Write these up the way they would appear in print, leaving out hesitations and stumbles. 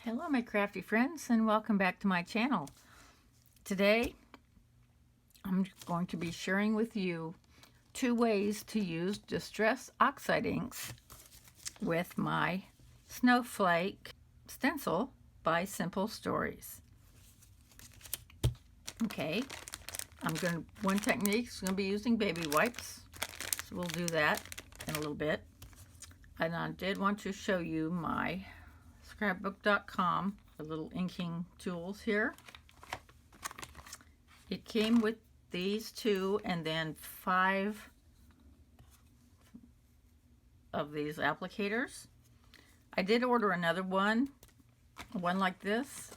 Hello my crafty friends, and welcome back to my channel. Today I'm going to be sharing with you 2 ways to use Distress Oxide inks with my Snowflake stencil by Simple Stories. Okay, one technique is going to be using baby wipes, so we'll do that in a little bit. And I did want to show you my scrapbook.com, the little inking tools here. It came with these 2 and then 5 of these applicators. I did order another one like this,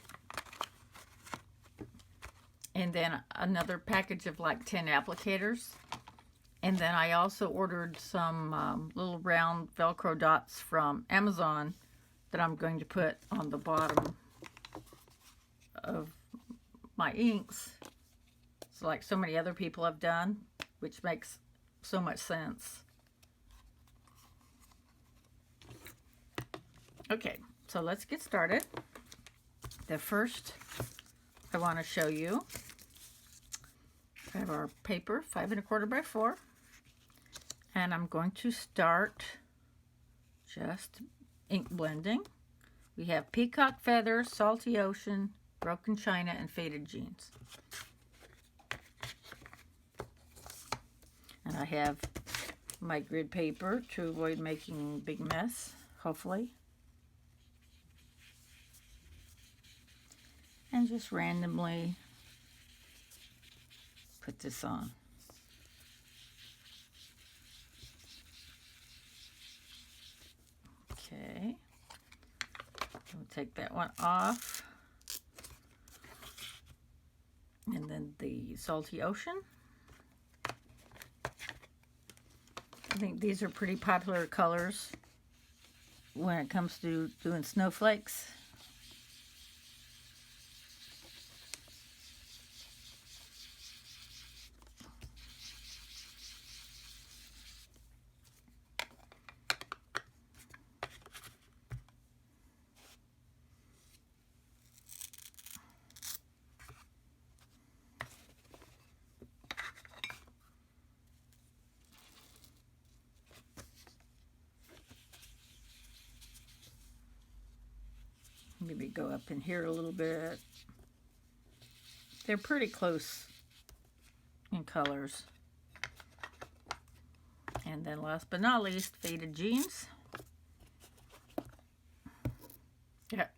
and then another package of like 10 applicators. And then I also ordered some little round Velcro dots from Amazon that I'm going to put on the bottom of my inks. It's like so many other people have done, which makes so much sense. Okay, so let's get started. The first I want to show you, I have our paper 5 1/4 by 4, and I'm going to start just ink blending. We have peacock feathers, salty ocean, broken china, and faded jeans. And I have my grid paper to avoid making a big mess, hopefully. And just randomly put this on. Okay, we'll take that one off. And then the salty ocean. I think these are pretty popular colors when it comes to doing snowflakes. Maybe go up in here a little bit. They're pretty close in colors. And then last but not least, faded jeans. Yeah.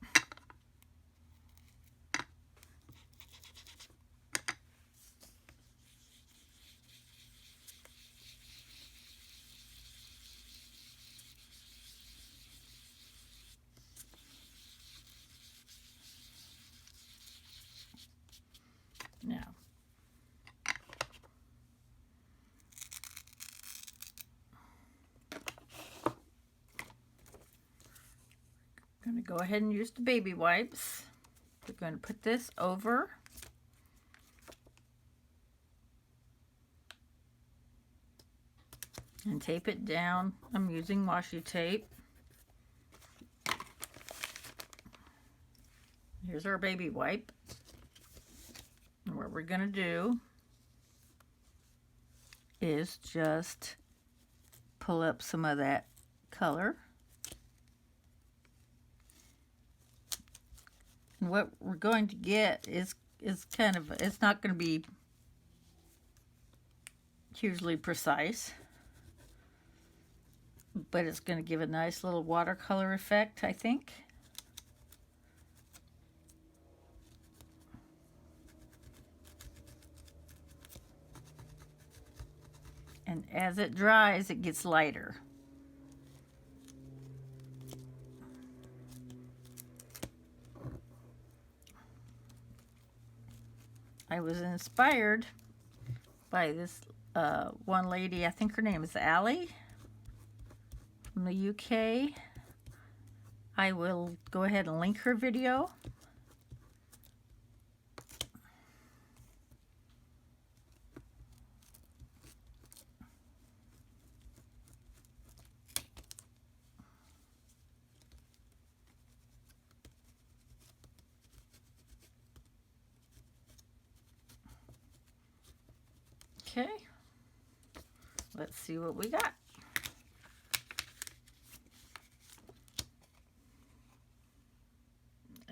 Now, I'm going to go ahead and use the baby wipes. We're going to put this over and tape it down. I'm using washi tape. Here's our baby wipe. And what we're going to do is just pull up some of that color. And what we're going to get is kind of, it's not going to be hugely precise, but it's going to give a nice little watercolor effect, I think. And as it dries, it gets lighter. I was inspired by this one lady, I think her name is Allie, from the UK. I will go ahead and link her video. let's see what we got.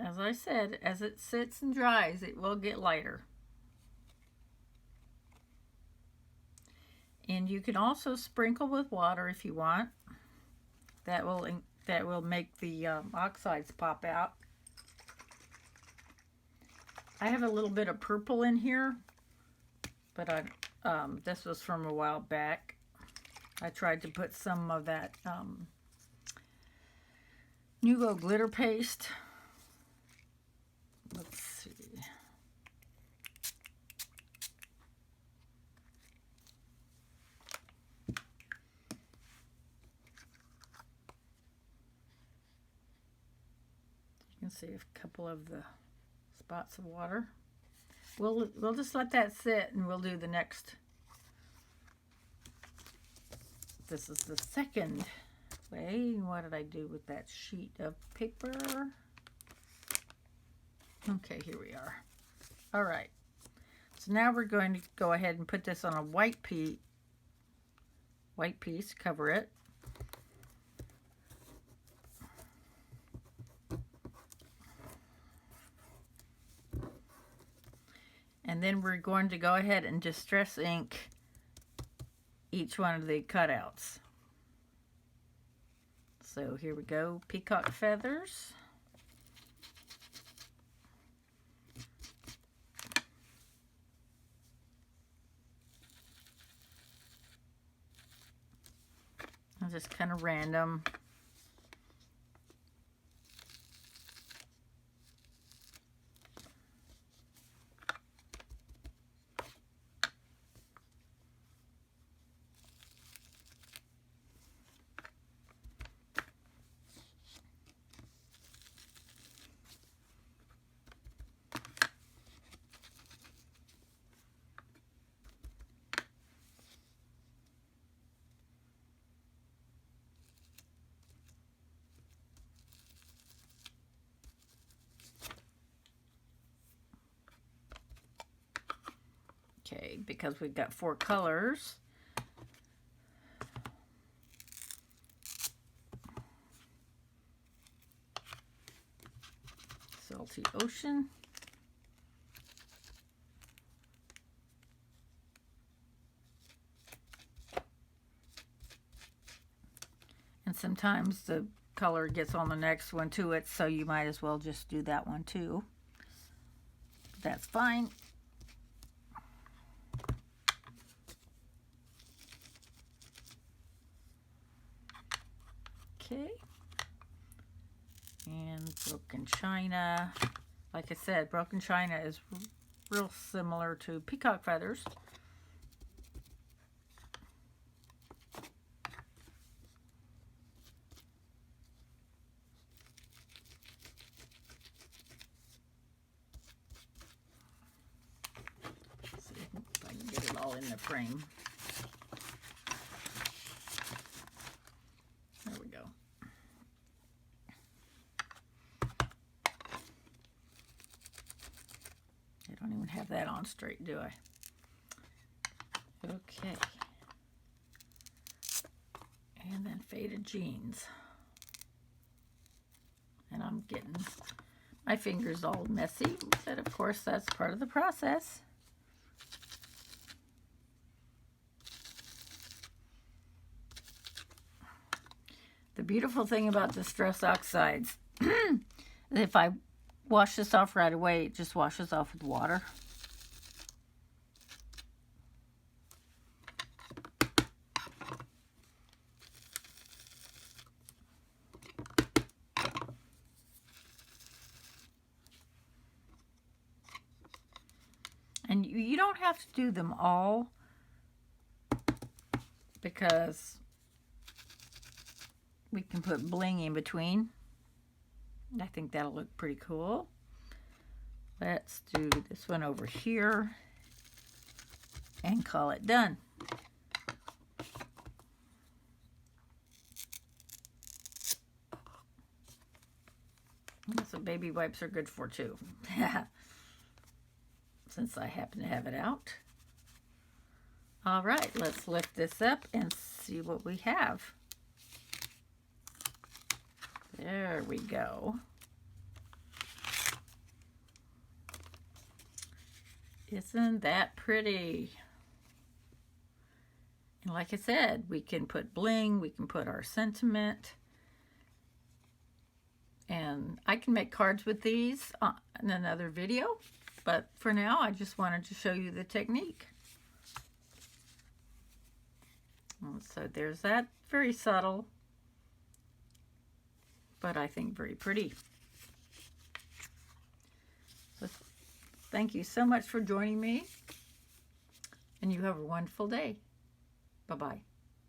As I said, as it sits and dries, it will get lighter. And you can also sprinkle with water if you want. That will make the oxides pop out. I have a little bit of purple in here, but this was from a while back. I tried to put some of that Nuvo glitter paste. Let's see. You can see a couple of the spots of water. We'll just let that sit, and we'll do the next. This is the second way. What did I do with that sheet of paper? Okay, here we are. All right. So now we're going to go ahead and put this on a white piece, cover it. And then we're going to go ahead and distress ink each one of the cutouts. So here we go, peacock feathers. Just kind of random. Okay, because we've got 4 colors. Salty Ocean. And sometimes the color gets on the next one to it, so you might as well just do that one too. That's fine. Okay, and Broken China. Like I said, Broken China is real similar to peacock feathers. Let's see if I can get it all in the frame. Have that on straight, do I? Okay. And then Faded Jeans. And I'm getting my fingers all messy, but of course that's part of the process. The beautiful thing about Distress Oxides, if I wash this off right away, it just washes off with water. And you don't have to do them all, because we can put bling in between. I think that'll look pretty cool. Let's do this one over here and call it done. That's what baby wipes are good for too. Since I happen to have it out. All right, let's lift this up and see what we have. There we go. Isn't that pretty? And like I said, we can put bling, we can put our sentiment, and I can make cards with these in another video, but for now I just wanted to show you the technique. So there's that, very subtle, but I think very pretty. So thank you so much for joining me, and you have a wonderful day. Bye-bye.